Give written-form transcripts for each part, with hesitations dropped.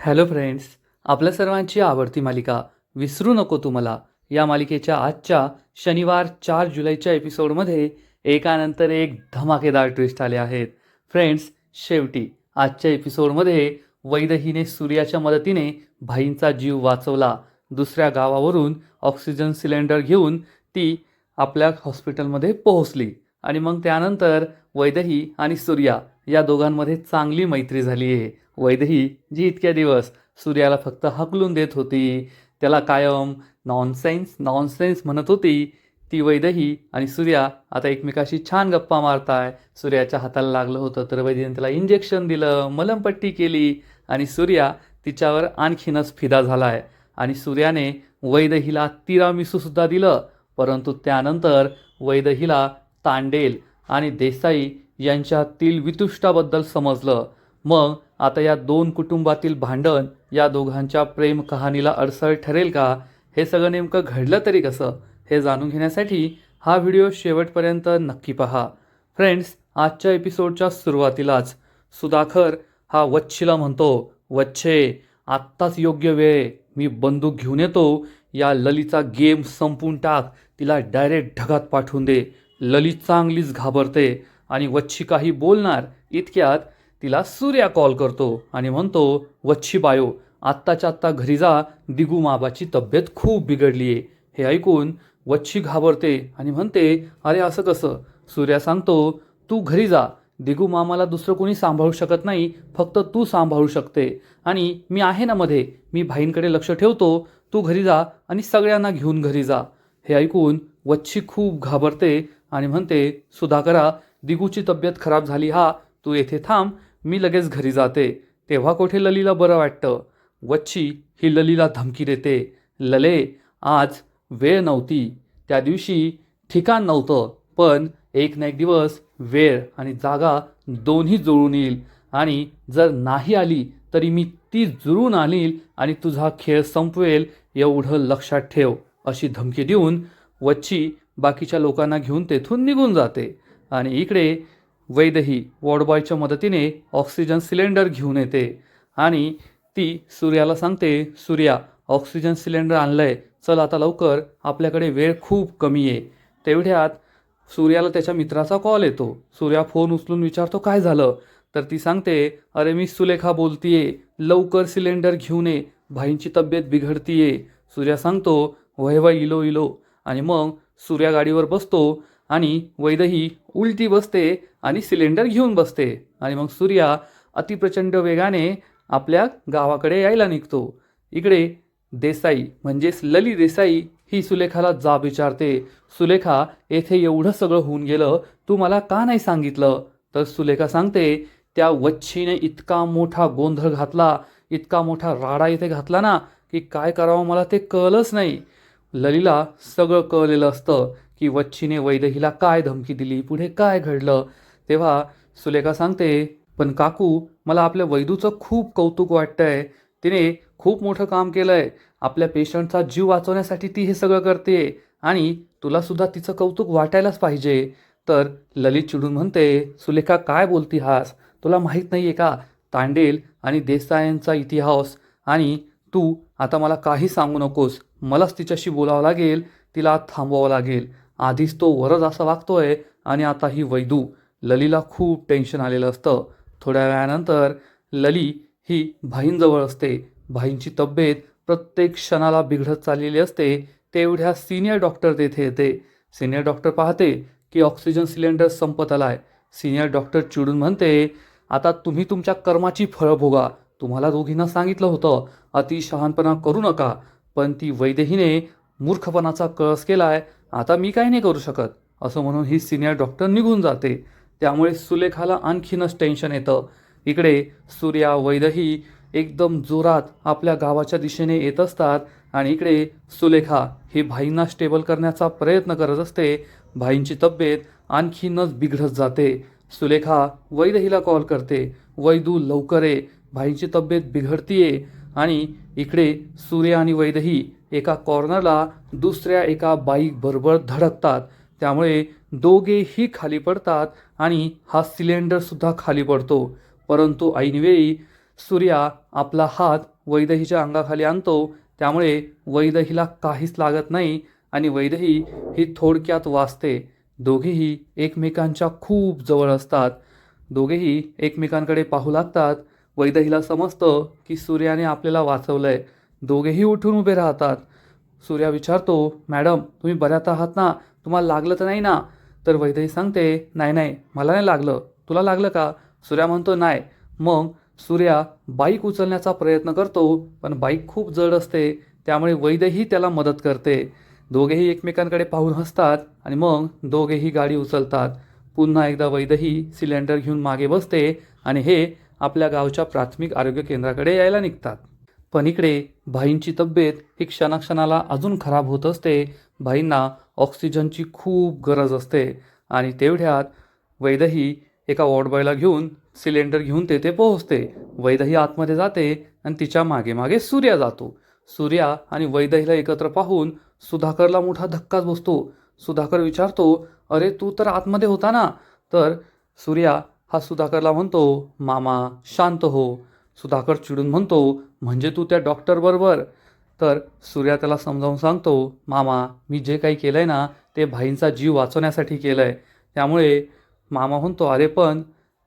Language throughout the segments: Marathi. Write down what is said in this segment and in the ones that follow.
हॅलो फ्रेंड्स, आपल्या सर्वांची आवडती मालिका विसरू नको तू मला या मालिकेच्या आजच्या शनिवार 4 जुलैच्या एपिसोडमध्ये एकानंतर एक धमाकेदार ट्विस्ट आले आहेत. फ्रेंड्स, शेवटी आजच्या एपिसोडमध्ये वैदहीने सूर्याच्या मदतीने भाईंचा जीव वाचवला. दुसऱ्या गावावरून ऑक्सिजन सिलेंडर घेऊन ती आपल्या हॉस्पिटलमध्ये पोहोचली आणि मग त्यानंतर वैदही आणि सूर्या या दोघांमध्ये चांगली मैत्री झाली आहे. वैदही जी इतक्या दिवस सूर्याला फक्त हकलून देत होती, त्याला कायम नॉनसेन्स नॉनसेन्स म्हणत होती, ती वैदही आणि सूर्या आता एकमेकाशी छान गप्पा मारताय. सूर्याच्या हाताला लागलं होतं तर वैदहीने त्याला इंजेक्शन दिलं, मलमपट्टी केली आणि सूर्या तिच्यावर आणखीनच फिदा झालाय. आणि सूर्याने वैदहीला तिरामिसूसुद्धा दिलं, परंतु त्यानंतर वैदहीला तांडेल आणि देसाई यांच्यातील वितुष्टाबद्दल समजलं. मग आता या दोन कुटुंबातील भांडण या दोघांच्या प्रेम कहाणीला अडसर ठरेल का? हे सगळं नेमकं घडलं तरी कसं? हे जाणून घेण्यासाठी हा व्हिडिओ शेवटपर्यंत नक्की पहा. फ्रेंड्स, आजच्या एपिसोडच्या सुरुवातीलाच सुधाकर हा वच्छीला म्हणतो, वच्छे आत्ताच योग्य वेळ, मी बंदूक घेऊन येतो, या ललीचा गेम संपून टाक, तिला डायरेक्ट ढगात पाठवून दे. लली चांगलीच घाबरते आणि वच्छी काही बोलणार इतक्यात तिला सूर्या कॉल करतो आणि म्हणतो, वच्छी बायो आत्ताच्या आत्ता घरी जा, दिगू मामाची तब्येत खूप बिघडली आहे. हे ऐकून वच्छी घाबरते आणि म्हणते, अरे असं कसं? सूर्या सांगतो, तू घरी जा, दिगू मामाला दुसरं कोणी सांभाळू शकत नाही, फक्त तू सांभाळू शकते आणि मी आहे ना मध्ये, मी भाईंकडे लक्ष ठेवतो, तू घरी जा आणि सगळ्यांना घेऊन घरी जा. हे ऐकून वच्छी खूप घाबरते आणि म्हणते, सुधाकरा दिगूची तब्येत खराब झाली, हा तू येथे थांब, मी लगेच घरी जाते. तेव्हा कुठे ललीला बरं वाटतं. वच्छी ही ललीला धमकी देते, लले आज वेळ नव्हती, त्या दिवशी ठिकाण नव्हतं, पण एक ना एक दिवस वेळ आणि जागा दोन्ही जुळून येईल आणि जर नाही आली तरी मी ती जुळून आणील आणि तुझा खेळ संपवेल, एवढं लक्षात ठेव. अशी धमकी देऊन वच्छी बाकीच्या लोकांना घेऊन तेथून निघून जाते. आणि इकडे वैदही वॉर्डबॉयच्या मदतीने ऑक्सिजन सिलेंडर घेऊन येते आणि ती सूर्याला सांगते, सूर्या ऑक्सिजन सिलेंडर आणलंय, चल आता लवकर, आपल्याकडे वेळ खूप कमी आहे. तेवढ्यात सूर्याला त्याच्या मित्राचा कॉल येतो. सूर्या फोन उचलून विचारतो, काय झालं? तर ती सांगते, अरे मी सुलेखा बोलतीये, लवकर सिलेंडर घेऊन ये, भाईंची तब्येत बिघडतीये. सूर्या सांगतो, वय वय इलो इलो. आणि मग सूर्या गाडीवर बसतो आणि वैदही उलटी बसते आणि सिलेंडर घेऊन बसते आणि मग सूर्या अतिप्रचंड वेगाने आपल्या गावाकडे यायला निघतो. इकडे देसाई म्हणजेच लली देसाई ही सुलेखाला जाब विचारते, सुलेखा येथे एवढं सगळं होऊन गेलं, तू मला का नाही सांगितलं? तर सुलेखा सांगते, त्या वच्छीने इतका मोठा गोंधळ घातला, इतका मोठा राडा इथे घातला ना, की काय करावं मला ते कळलंच नाही. ललीला सगळं कळलेलं असतं की वच्छीने वैदहीला काय धमकी दिली, पुढे काय घडलं. तेव्हा सुलेखा सांगते, पण काकू मला आपल्या वैदूचं खूप कौतुक वाटतंय, तिने खूप मोठं काम केलंय, आपल्या पेशंटचा जीव वाचवण्यासाठी ती हे सगळं करते आणि तुलासुद्धा तिचं कौतुक वाटायलाच पाहिजे. तर ललित चिडून म्हणते, सुलेखा काय बोलती हास, तुला माहीत नाही आहे का तांडेल आणि देसायांचा इतिहास, आणि तू आता मला काही सांगू नकोस, मलाच तिच्याशी बोलावं लागेल, तिला थांबवावं लागेल. आधीच तो वरच असा वागतोय आणि आता ही वैदू. ललीला खूप टेन्शन आलेलं असतं. थोड्या वेळानंतर लली ही भाईंजवळ असते. भाईंची तब्येत प्रत्येक क्षणाला बिघडत चाललेली असते. तेवढ्या सिनियर डॉक्टर तेथे येते. सिनियर डॉक्टर पाहते की ऑक्सिजन सिलेंडर संपत आलाय. सिनियर डॉक्टर चिडून म्हणते, आता तुम्ही तुमच्या कर्माची फळं भोगा, तुम्हाला दोघींना सांगितलं होतं अति शहाणपणा करू नका, पण ती वैदेहीने मूर्खपणाचा कळस केलाय, आता मी काही नाही करू शकत. असं म्हणून ही सिनियर डॉक्टर निघून जाते. त्यामुळे सुलेखाला आणखीनच टेन्शन येतं. इकडे सूर्या वैदही एकदम जोरात आपल्या गावाच्या दिशेने येत असतात आणि इकडे सुलेखा ही भाईंना स्टेबल करण्याचा प्रयत्न करत असते. भाईंची तब्येत आणखीनच बिघडत जाते. सुलेखा वैदहीला कॉल करते, वैदू लवकर ये, भाईंची तब्येत बिघडतीये. आणि इकडे सूर्या आणि वैदही एका कॉर्नरला दुसऱ्या एका बाईक बरोबर धडकतात. त्यामुळे दोघेही खाली पडतात आणि हा सिलेंडरसुद्धा खाली पडतो. परंतु ऐनवेळी सूर्या आपला हात वैदेहीच्या अंगाखाली आणतो, त्यामुळे वैदेहीला काहीच लागत नाही आणि वैदेही ही थोडक्यात वाचते. दोघेही एकमेकांच्या खूप जवळ असतात. दोघेही एकमेकांकडे पाहू लागतात. वैदेहीला समजतं की सूर्याने आपल्याला वाचवलंय. दोघेही उठून उभे राहतात. सूर्या विचारतो, मॅडम तुम्ही बऱ्यात आहात ना? तुम्हाला लागलं तर नाही ना? तर वैदेही सांगते, नाही नाही, मला नाही लागलं. तुला लागलं का? सूर्या म्हणतो, नाही. मग सूर्या बाईक उचलण्याचा प्रयत्न करतो, पण बाईक खूप जड असते, त्यामुळे वैदेही त्याला मदत करते. दोघेही एकमेकांकडे पाहून हसतात आणि मग दोघेही गाडी उचलतात. पुन्हा एकदा वैदेही सिलेंडर घेऊन मागे बसते आणि हे आपल्या गावच्या प्राथमिक आरोग्य केंद्राकडे यायला निघतात. पण इकडे भाईंची तब्येत ही क्षणाक्षणाला अजून खराब होत असते. भाईंना ऑक्सिजनची खूप गरज असते आणि तेवढ्यात वैदेही एका वॉर्डबॉयला घेऊन सिलेंडर घेऊन तेथे पोहोचते. वैदेही आतमध्ये जाते आणि तिच्या मागे मागे सूर्या जातो. सूर्या आणि वैदेहीला एकत्र पाहून सुधाकरला मोठा धक्काच बसतो. सुधाकर विचारतो, अरे तू तर आतमध्ये होता ना? तर सूर्या हा सुधाकरला म्हणतो, मामा शांत हो. सुधाकर चिडून म्हणतो, म्हणजे तू त्या डॉक्टरबरोबर? तर सूर्या त्याला समजावून सांगतो, मामा मी जे काही केलं आहे ना ते भाईंचा जीव वाचवण्यासाठी केलं आहे. त्यामुळे मामा म्हणतो, अरे पण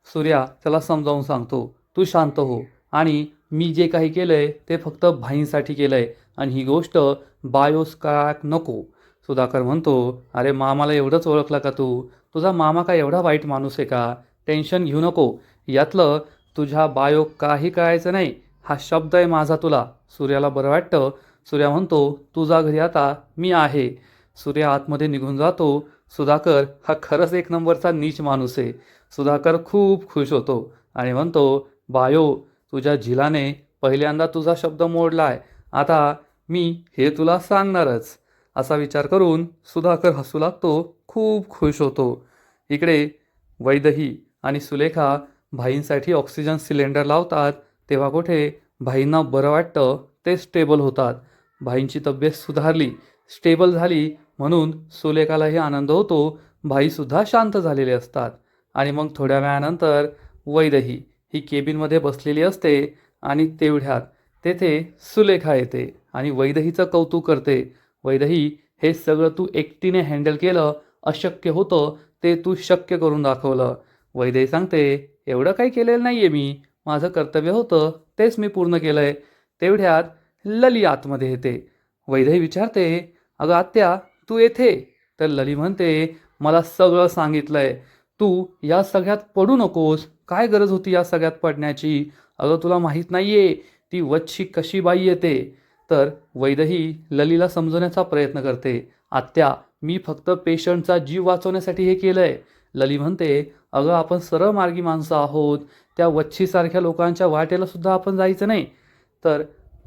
सूर्या त्याला समजावून सांगतो, तू शांत हो आणि मी जे काही केलं आहे ते फक्त भाईंसाठी केलं आहे आणि ही गोष्ट बायोस काळाक नको. सुधाकर म्हणतो, अरे मामाला एवढंच ओळखला का तू? तुझा मामा काय एवढा वाईट माणूस आहे का? टेन्शन घेऊ नको. यातलं तुझ्या बायो काही कळायचं नाही. हा शब्द आहे माझा तुला. सूर्याला बरं वाटतं. सूर्या म्हणतो, तुझा घरी आता मी आहे. सूर्या आतमध्ये निघून जातो. सुधाकर हा खरंच एक नंबरचा नीच माणूस आहे. सुधाकर खूप खुश होतो आणि म्हणतो, बायो तुझ्या झिलाने पहिल्यांदा तुझा शब्द मोडलाय. आता मी हे तुला सांगणारच. असा विचार करून सुधाकर हसू लागतो. खूप खुश होतो. इकडे वैदेही आणि सुलेखा भाईंसाठी ऑक्सिजन सिलेंडर लावतात. तेव्हा कुठे भाईंना बरं वाटतं, ते स्टेबल होतात. भाईंची तब्येत सुधारली, स्टेबल झाली म्हणून सुलेखालाही आनंद होतो. भाईसुद्धा शांत झालेले असतात. आणि मग थोड्या वेळानंतर वैदेही ही केबिनमध्ये बसलेली असते आणि तेवढ्यात तेथे सुलेखा येते आणि वैदेहीचं कौतुक करते. वैदेही हे सगळं तू एकटीने हँडल केलं. अशक्य होतं ते तू शक्य करून दाखवलं. वैदेही सांगते, एवढं काही केलेलं नाही आहे मी. माझं कर्तव्य होतं तेच मी पूर्ण केलं आहे. तेवढ्यात लली आतमध्ये येते. वैदेही विचारते, अगं आत्या तू येथे? तर लली म्हणते, मला सगळं सांगितलं आहे. तू या सगळ्यात पडू नकोस. काय गरज होती या सगळ्यात पडण्याची? अगं तुला माहीत नाही आहे ती वच्छी कशी बाई येते. तर वैदेही ललीला समजवण्याचा प्रयत्न करते, आत्या मी फक्त पेशंटचा जीव वाचवण्यासाठी हे केलं आहे. लली म्हणते, अगं आपण सरळ मार्गी माणसं आहोत. त्या वच्छीसारख्या लोकांच्या वाटेला सुद्धा आपण जायचं नाही. तर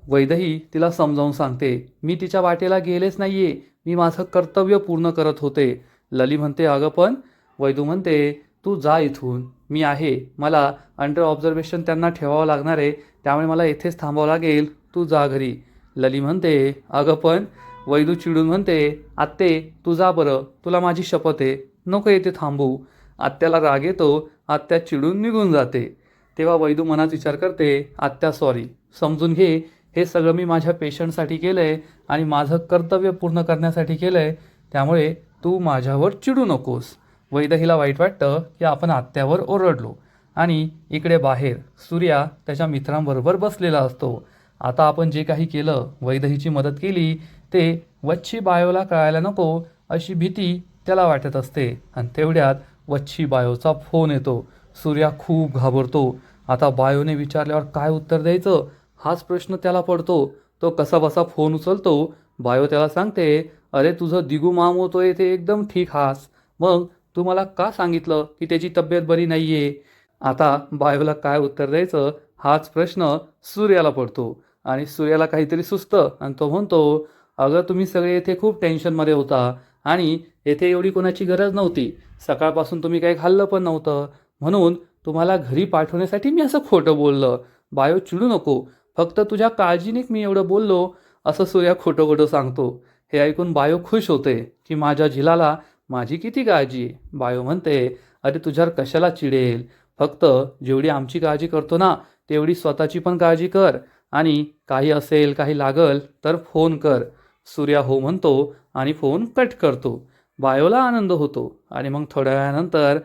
वैदेही तिला समजावून सांगते, मी तिच्या वाटेला गेलेच नाही आहे. मी माझं कर्तव्य पूर्ण करत होते. लली म्हणते, अगं पण. वैदू म्हणते, तू जा इथून. मी आहे. मला अंडर ऑब्झर्वेशन त्यांना ठेवावं लागणार आहे. त्यामुळे मला येथेच थांबावं लागेल. तू जा घरी. लली म्हणते, अगं पण. वैदू चिडून म्हणते, आत्ते तू जा बरं. तुला माझी शपथ आहे. नको येथे थांबू. आत्याला राग येतो. आत्या चिडून निघून जाते. तेव्हा वैदू मनात विचार करते, आत्या सॉरी. समजून घे, हे सगळं मी माझ्या पेशंटसाठी केलं आहे आणि माझं कर्तव्य पूर्ण करण्यासाठी केलं आहे. त्यामुळे तू माझ्यावर चिडू नकोस. वैदेहीला वाईट वाटतं की आपण आत्यावर ओरडलो. आणि इकडे बाहेर सूर्या त्याच्या मित्रांबरोबर बसलेला असतो. आता आपण जे काही केलं, वैदेहीची मदत केली, ते वच्छी बायोला कळायला नको अशी भीती त्याला वाटत असते. आणि तेवढ्यात वच्छी बायोचा फोन येतो. सूर्या खूप घाबरतो. आता बायोने विचारल्यावर काय उत्तर द्यायचं हाच प्रश्न त्याला पडतो. तो कसाबसा फोन उचलतो. बायो त्याला सांगते, अरे तुझं दिगू माम होतोय ते एकदम ठीक हास. मग तू मला का सांगितलं की त्याची तब्येत बरी नाही आहे? आता बायोला काय उत्तर द्यायचं हाच प्रश्न सूर्याला पडतो. आणि सूर्याला काहीतरी सुचतं आणि तो म्हणतो, अगं तुम्ही सगळे येथे खूप टेन्शनमध्ये होता आणि येथे एवढी कोणाची गरज नव्हती. सकाळपासून तुम्ही काही खाल्लं पण नव्हतं. म्हणून तुम्हाला घरी पाठवण्यासाठी मी असं खोटं बोललं. बायो चिडू नको. फक्त तुझ्या काळजीने मी एवढं बोललो असं सूर्या खोटं खोटं सांगतो. हे ऐकून बायो खुश होते की माझ्या झिलाला माझी किती काळजी आहे. बायो म्हणते, अरे तुझ्यावर कशाला चिडेल. फक्त जेवढी आमची काळजी करतो ना तेवढी स्वतःची पण काळजी कर आणि काही असेल काही लागल तर फोन कर. सूर्या हो म्हणतो आणि फोन कट करतो. बायोला आनंद होतो आणि मग थोड्या वेळानंतर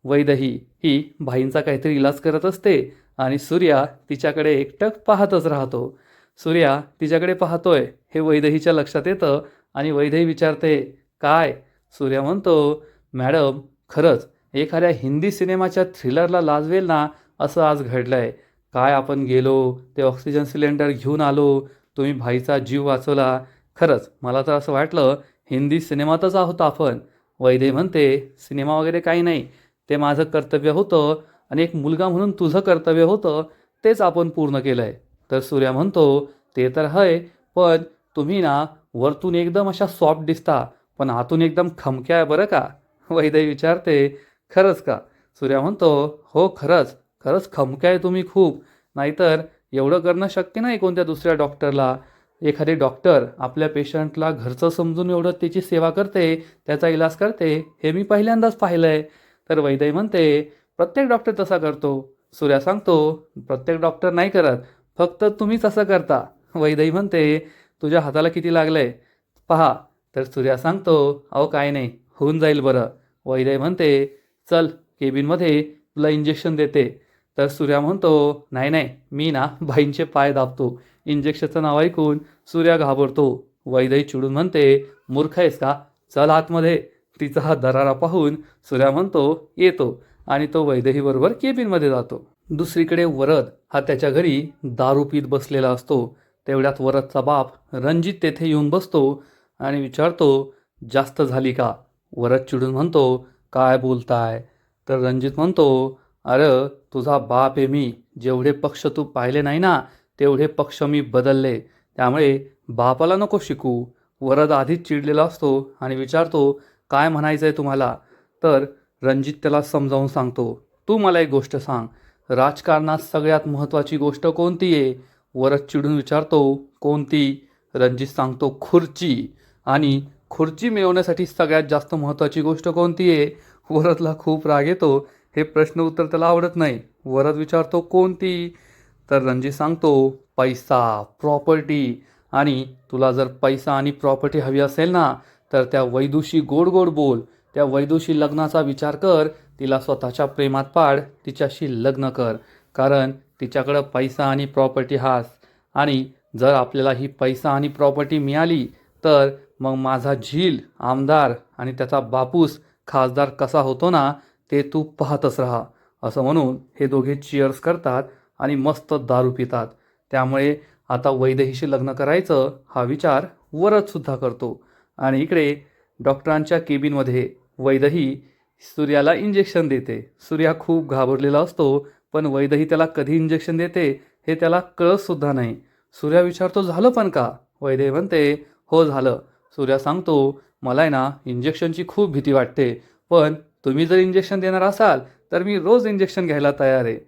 वैदेही ही भाईंचा काहीतरी इलाज करत असते आणि सूर्या तिच्याकडे एकटक पाहतच राहतो. सूर्या तिच्याकडे पाहतोय हे वैदेहीच्या लक्षात येतं आणि वैदेही विचारते, काय? सूर्या म्हणतो, मॅडम खरंच एखाद्या हिंदी सिनेमाच्या थ्रिलरला लाजवेल ना असं आज घडलंय. काय आपण गेलो, ते ऑक्सिजन सिलेंडर घेऊन आलो, तुम्ही भाईचा जीव वाचवला. खरंच मला तर असं वाटलं हिंदी सिनेमातच आहोत आपण. वैदेही म्हणते, सिनेमा वगैरे काही नाही, ते माझं कर्तव्य होतं आणि एक मुलगा म्हणून तुझं कर्तव्य होतं, तेच आपण पूर्ण केलं आहे. तर सूर्या म्हणतो, ते तर आहे, पण तुम्ही ना वरतून एकदम अशा सॉफ्ट दिसता, पण आतून एकदम खमक्या आहे बरं का. वैदेही विचारते, खरंच का? सूर्या म्हणतो, हो खरंच, खरंच खमक्या आहे तुम्ही खूप. नाहीतर एवढं करणं शक्य नाही कोणत्या दुसऱ्या डॉक्टरला. एखादी डॉक्टर आपल्या पेशंटला घरचं समजून एवढं त्याची सेवा करते, त्याचा इलाज करते, हे मी पहिल्यांदाच पाहिलं आहे. तर वैदेही म्हणते, प्रत्येक डॉक्टर तसा करतो. सूर्या सांगतो, प्रत्येक डॉक्टर नाही करत, फक्त तुम्हीच असं करता. वैदेही म्हणते, तुझ्या हाताला किती लागलंय पहा. तर सूर्या सांगतो, अहो काय नाही, होऊन जाईल बरं. वैदेही म्हणते, चल केबिनमध्ये तुला इंजेक्शन देते. तर सूर्या म्हणतो, नाही नाही, मी ना भाईंचे पाय दाबतो. इंजेक्शनचं नाव ऐकून सूर्या घाबरतो. वैदेही चिडून म्हणते, मूर्ख आहेस का? चल आतमध्ये. तिचा हा दरारा पाहून सूर्या म्हणतो, येतो आणि तो वैदेहीबरोबर केबिनमध्ये जातो. दुसरीकडे वरद हा त्याच्या घरी दारू पीत बसलेला असतो. तेवढ्यात वरदचा बाप रणजित तेथे येऊन बसतो आणि विचारतो, जास्त झाली का? वरद चिडून म्हणतो, काय बोलताय? तर रणजित म्हणतो, अरे तुझा बाप आहे मी. जेवढे पक्ष तू पाहिले नाही ना तेवढे पक्ष मी बदलले. त्यामुळे बापाला नको शिकू. वरद आधीच चिडलेला असतो आणि विचारतो, काय म्हणायचं आहे तुम्हाला? तर रणजित त्याला समजावून सांगतो, तू मला एक गोष्ट सांग, राजकारणात सगळ्यात महत्त्वाची गोष्ट कोणती आहे? वरद चिडून विचारतो, कोणती? रणजित सांगतो, खुर्ची. आणि खुर्ची मिळवण्यासाठी सगळ्यात जास्त महत्त्वाची गोष्ट कोणती आहे? वरदला खूप राग येतो. हे प्रश्न उत्तर त्याला आवडत नाही. वरद विचारतो, कोणती? तर रणजित सांगतो, पैसा, प्रॉपर्टी. आणि तुला जर पैसा आणि प्रॉपर्टी हवी असेल ना तर त्या वैदूशी गोड गोड बोल. त्या वैदूशी लग्नाचा विचार कर. तिला स्वतःच्या प्रेमात पाड, तिच्याशी लग्न कर. कारण तिच्याकडं पैसा आणि प्रॉपर्टी हास. आणि जर आपल्याला ही पैसा आणि प्रॉपर्टी मिळाली तर मग माझा झील आमदार आणि त्याचा बापूस खासदार कसा होतो ना ते तू पाहतच राहा. असं म्हणून हे दोघे चिअर्स करतात आणि मस्त दारू पितात. त्यामुळे आता वैदेहीशी लग्न करायचं हा विचार वरदसुद्धा करतो. आणि इकडे डॉक्टरांच्या केबिनमध्ये वैदेही सूर्याला इंजेक्शन देते. सूर्या खूप घाबरलेला असतो, पण वैदेही त्याला कधी इंजेक्शन देते हे त्याला कळतसुद्धा नाही. सूर्या विचारतो, झालं पण का? वैदेही म्हणते, हो झालं. सूर्या सांगतो, मला आहे ना इंजेक्शनची खूप भीती वाटते, पण तुम्ही जर इंजेक्शन देणार असाल तर मी रोज इंजेक्शन घ्यायला तयार आहे.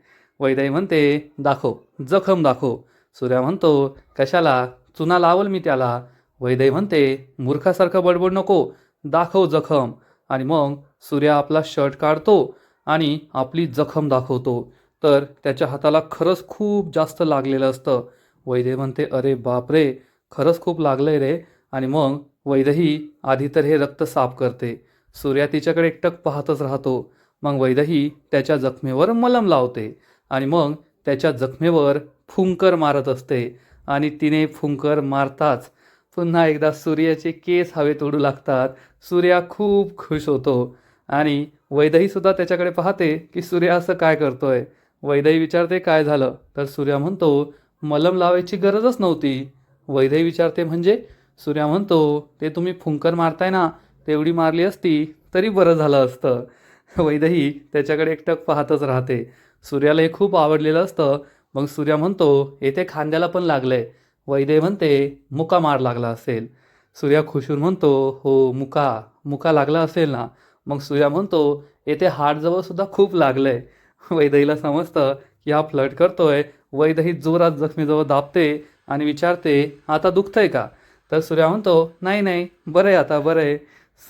वैदेही म्हणते, दाखव, जखम दाखव. सूर्या म्हणतो, कशाला? चुना लावल मी त्याला. वैदेही म्हणते, मूर्खासारखं बडबड नको, दाखव जखम. आणि मग सूर्या आपला शर्ट काढतो आणि आपली जखम दाखवतो. तर त्याच्या हाताला खरंच खूप जास्त लागलेलं असतं. वैदेही म्हणते, अरे बापरे, खरंच खूप लागलंय रे. आणि मग वैदेही आधी तर हे रक्त साफ करते. सूर्या तिच्याकडे एकटक पाहतच राहतो. मग वैदेही त्याच्या जखमेवर मलम लावते आणि मग त्याच्या जखमेवर फुंकर मारत असते. आणि तिने फुंकर मारताच पुन्हा एकदा सूर्याचे केस हवेत उडू लागतात. सूर्या खूप खुश होतो आणि वैदेहीसुद्धा त्याच्याकडे पाहते की सूर्या असं काय करतोय. वैदेही विचारते, काय झालं? तर सूर्या म्हणतो, मलम लावायची गरजच नव्हती. वैदेही विचारते, म्हणजे? सूर्या म्हणतो, ते तुम्ही फुंकर मारताय ना तेवढी मारली असती तरी बरं झालं असतं. वैदेही त्याच्याकडे एकटक पाहतच राहते. सूर्याला हे खूप आवडलेलं असतं. मग सूर्या म्हणतो, येथे खांद्याला पण लागलंय. वैदेही म्हणते, मुका मार लागला असेल. सूर्या खुशून म्हणतो, हो मुका मुका लागला असेल ना. मग सूर्या म्हणतो, येथे हाडजवळ सुद्धा खूप लागलंय. वैदेहीला समजतं की हा फ्लर्ट करतोय. वैदेही जोरात जखमीजवळ दाबते आणि विचारते, आता दुखतंय का? तर सूर्या म्हणतो, नाही नाही, बरं आहे, आता बरं आहे.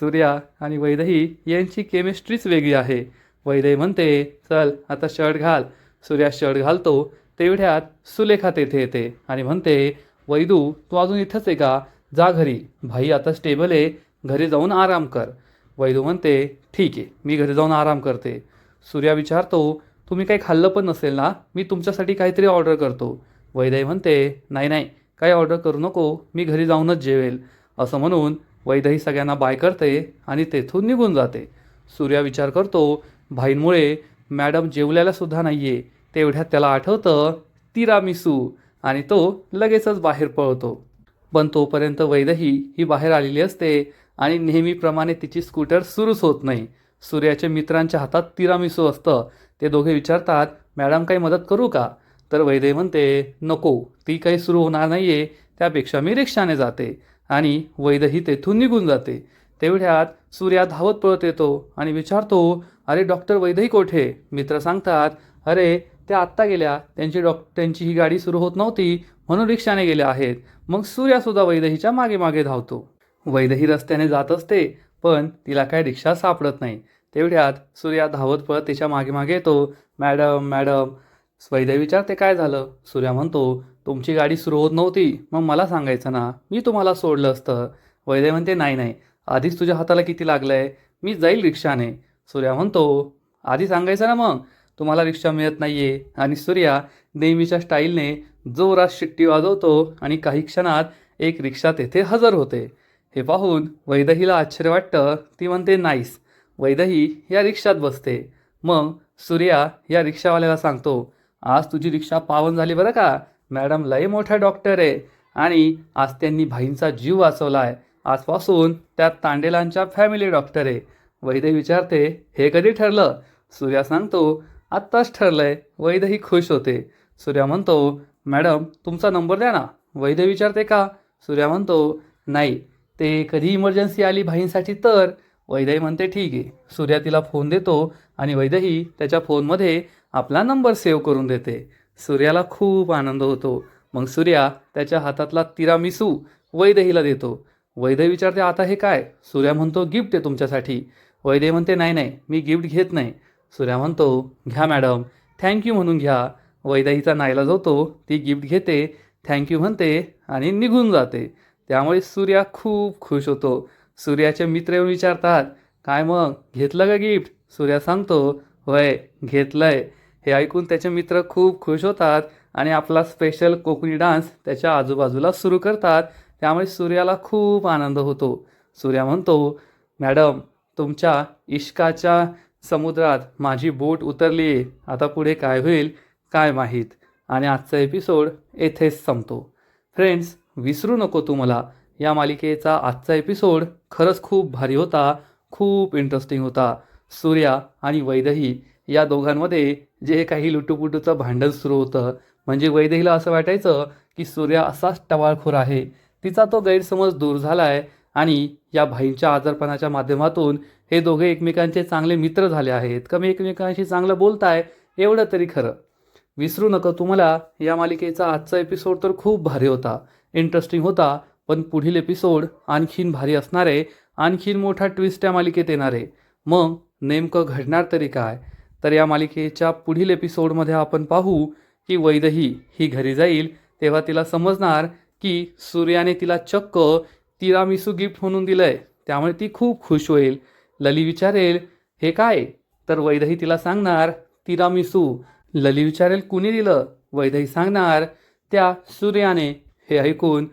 सूर्या आणि वैदेही यांची केमिस्ट्रीच वेगळी आहे. वैदेही म्हणते, चल आता शर्ट घाल. सूर्या शर्ट घालतो तेवढ्यात सुलेखा तेथे येते आणि म्हणते, वैदू तू अजून इथंच आहे का? जा घरी, भाई आता स्टेबल आहे, घरी जाऊन आराम कर. वैदू म्हणते, ठीक आहे, मी घरी जाऊन आराम करते. सूर्या विचारतो, तुम्ही काही खाल्लं पण नसेल ना, मी तुमच्यासाठी काहीतरी ऑर्डर करतो. वैदेही म्हणते, नाही नाही, काही ऑर्डर करू नको, मी घरी जाऊनच जेवेल. असं म्हणून वैदेही सगळ्यांना बाय करते आणि तेथून निघून जाते. सूर्या विचार करतो, भाईंमुळे मॅडम जेवल्याला सुद्धा नाही आहे. तेवढ्यात त्याला आठवतं तिरामिसू आणि तो लगेचच बाहेर पळतो. पण तोपर्यंत वैदेही ही बाहेर आलेली असते आणि नेहमीप्रमाणे तिची स्कूटर सुरूच होत नाही. सूर्याच्या मित्रांच्या हातात तिरामिसू असतं. ते दोघे विचारतात, मॅडम काही मदत करू का? तर वैदेही म्हणते, नको, ती काही सुरू होणार नाही आहे, त्यापेक्षा मी रिक्षाने जाते. आणि वैदेही तेथून निघून जाते. तेवढ्यात सूर्या धावत पळत येतो आणि विचारतो, अरे डॉक्टर वैदेही कोठे? मित्र सांगतात, अरे त्या आत्ता गेल्या, त्यांची ही गाडी सुरू होत नव्हती म्हणून रिक्षाने गेल्या आहेत. मग सूर्यासुद्धा वैदेहीच्या मागे मागे धावतो. वैदेही रस्त्याने जात असते, पण तिला काय रिक्षा सापडत नाही. तेवढ्यात सूर्या धावत पळत तिच्या मागे मागे येतो. Madam madam. वैदेही विचारते, काय झालं? सूर्या म्हणतो, तुमची गाडी सुरू होत नव्हती, मग मला सांगायचं ना, मी तुम्हाला सोडलं असतं. वैदेही म्हणते, नाही नाही, आधीच तुझ्या हाताला किती लागलंय, मी जाईल रिक्षाने. सूर्या म्हणतो, आधी सांगायचं ना मग, तुम्हाला रिक्षा मिळत नाहीये. आणि सूर्या नेहमीच्या स्टाईलने जोरात शिट्टी वाजवतो आणि काही क्षणात एक रिक्षा तेथे हजर होते. हे पाहून वैदेहीला आश्चर्य वाटतं. ती म्हणते, नाईस. वैदेही या रिक्षात बसते. मग सूर्या या रिक्षावाल्याला सांगतो, आज तुझी रिक्षा पावन झाली बरं का, मॅडम लय मोठा डॉक्टर आहे आणि आज त्यांनी भाईंचा जीव वाचवला आहे. आजपासून त्या तांडेलांच्या फॅमिली डॉक्टर आहे. वैदेही विचारते, हे कधी ठरलं? सूर्या सांगतो, आत्ताच ठरलंय. वैदेही खुश होते. सूर्या म्हणतो, मॅडम तुमचा नंबर द्या ना. वैदेही विचारते, का? सूर्या म्हणतो, नाही, ते कधी इमर्जन्सी आली भाईंसाठी तर. वैदेही म्हणते, ठीक आहे. सूर्या तिला फोन देतो आणि वैदेही त्याच्या फोनमध्ये आपला नंबर सेव्ह करून देते. सूर्याला खूप आनंद होतो. मग सूर्या त्याच्या हातातला तिरामिसू वैदेहीला देतो. वैदेही विचारते, आता हे काय? सूर्या म्हणतो, गिफ्ट आहे तुमच्यासाठी. वैदेही म्हणते, नाही नाही, मी गिफ्ट घेत नाही. सूर्या म्हणतो, घ्या मॅडम, थँक्यू म्हणून घ्या. वैदेहीचा नाईलाज होतो. ती गिफ्ट घेते, थँक्यू म्हणते आणि निघून जाते. त्यामुळे सूर्या खूप खुश होतो. सूर्याचे मित्र येऊन विचारतात, काय मग घेतलं का गिफ्ट? सूर्या सांगतो, होय घेतलंय. हे ऐकून त्याचे मित्र खूप खुश होतात आणि आपला स्पेशल कोकणी डान्स त्याच्या आजूबाजूला सुरू करतात. त्यामुळे सूर्याला खूप आनंद होतो. सूर्या म्हणतो, मॅडम तुमच्या इश्काच्या समुद्रात माझी बोट उतरली आहे. आता पुढे काय होईल काय माहीत. आणि आजचा एपिसोड येथेच संपतो. फ्रेंड्स, विसरू नको तू मला या मालिकेचा आजचा एपिसोड खरंच खूप भारी होता. खूप इंटरेस्टिंग होता. सूर्या आणि वैदेही या दोघांमध्ये जे काही लुटूपुटूचं भांडण सुरू होतं, म्हणजे वैदेहीला असं वाटायचं की सूर्या असाच टवाळखोर आहे. तिचा तो गैरसमज दूर झाला आहे आणि या भाईंच्या आजारपणाच्या माध्यमातून हे दोघे एकमेकांचे चांगले मित्र झाले आहेत. कमी एकमेकांशी चांगलं बोलताय, एवढं तरी खरं. विसरू नको तुम्हाला या मालिकेचा आजचा एपिसोड तर खूप भारी होता, इंटरेस्टिंग होता. पण पुढील एपिसोड आणखीन भारी असणार आहे. आणखीन मोठा ट्विस्ट या मालिकेत येणार आहे. मग नेमकं घडणार तरी काय? तर या मालिकेच्या पुढील एपिसोडमध्ये आपण पाहू की वैदेही ही घरी जाईल तेव्हा तिला समजणार की सूर्याने तिला चक्क तिरामिसू गिफ्ट म्हणून दिलंय. त्यामुळे ती खूप खुश होईल. लली विचारेल, हे काय? तर वैदेही तिला सांगणार, तिरामिसू. लली विचारेल, कुणी दिलं? वैदेही सांगणार, त्या सूर्याने. हे ऐकून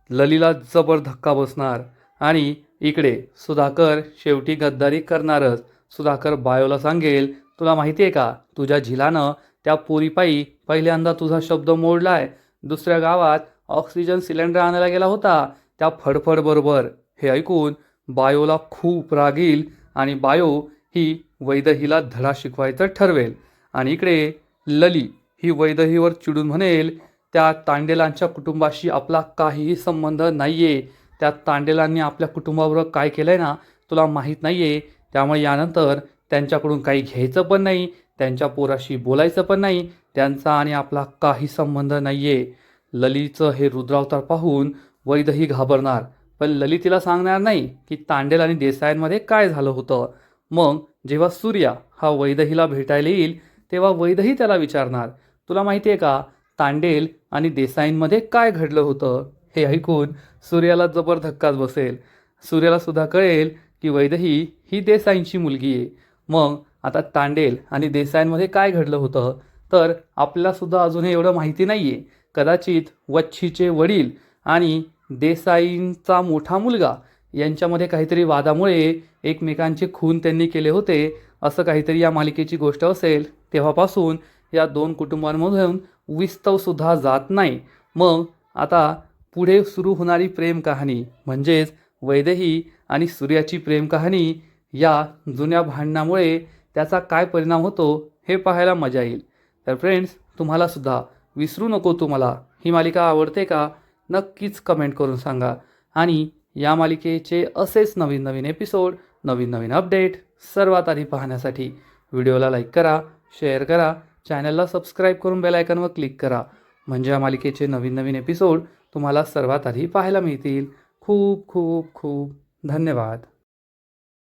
ललीला जबर धक्का बसणार. आणि इकडे सुधाकर शेवटी गद्दारी करणारच. सुधाकर बायोला सांगेल, तुला माहिती आहे का, तुझ्या झिलानं त्या पोरीपायी पहिल्यांदा तुझा शब्द मोडलाय. दुसऱ्या गावात ऑक्सिजन सिलेंडर आणायला गेला होता त्या फडफड बरोबर. हे ऐकून बायोला खूप राग येईल आणि बायो ही वैदेहीला धडा शिकवायचं ठरवेल. आणि इकडे लली ही वैदेहीवर चिडून म्हणेल, त्या तांडेलांच्या कुटुंबाशी आपला काहीही संबंध नाहीये. त्या तांडेलांनी आपल्या कुटुंबाबरोबर काय केलंय ना, तुला माहीत नाहीये. त्यामुळे यानंतर त्यांच्याकडून काही घ्यायचं पण नाही, त्यांच्या पोराशी बोलायचं पण नाही. त्यांचा आणि आपला काही संबंध नाहीये. ललीचं हे रुद्रावतार पाहून वैदेही घाबरणार. पण लली तिला सांगणार नाही की तांडेल आणि देसायांमध्ये काय झालं होतं. मग जेव्हा सूर्या हा वैदेहीला भेटायला येईल तेव्हा वैदेही त्याला विचारणार, तुला माहिती आहे का, तांडेल आणि देसाईंमध्ये काय घडलं होतं? हे ऐकून सूर्याला जबर धक्काच बसेल. सूर्याला सुद्धा कळेल की वैदेही ही देसाईंची मुलगी आहे. मग आता तांडेल आणि देसाईंमध्ये काय घडलं होतं, तर आपल्याला सुद्धा अजून हे एवढं माहिती नाही आहे. कदाचित वच्छीचे वडील आणि देसाईंचा मोठा मुलगा यांच्यामध्ये काहीतरी वादामुळे एकमेकांचे खून त्यांनी केले होते, असं काहीतरी या मालिकेची गोष्ट असेल. तेव्हापासून या दोन कुटुंबांमधून विस्तवसुद्धा जात नाही. मग आता पुढे सुरू होणारी प्रेम कहाणी म्हणजेच वैदेही आणि सूर्याची प्रेम कहाणी, या जुन्या भांडणामुळे त्याचा काय परिणाम होतो हे पाहायला मजा येईल. तर फ्रेंड्स, तुम्हालासुद्धा विसरू नको तू मला ही मालिका आवडते का? नक्कीच कमेंट करून सांगा. आणि या मालिकेचे असेच नवीन नवीन एपिसोड, नवीन नवीन अपडेट सर्वात आधी पाहण्यासाठी व्हिडिओला लाईक करा, शेअर करा, चॅनलला सबस्क्राईब करून बेल आयकॉनवर क्लिक करा. म्हणजे या मालिकेचे नवीन नवीन एपिसोड तुम्हाला सर्वात आधी पाहायला मिळतील. खूप खूप खूप धन्यवाद.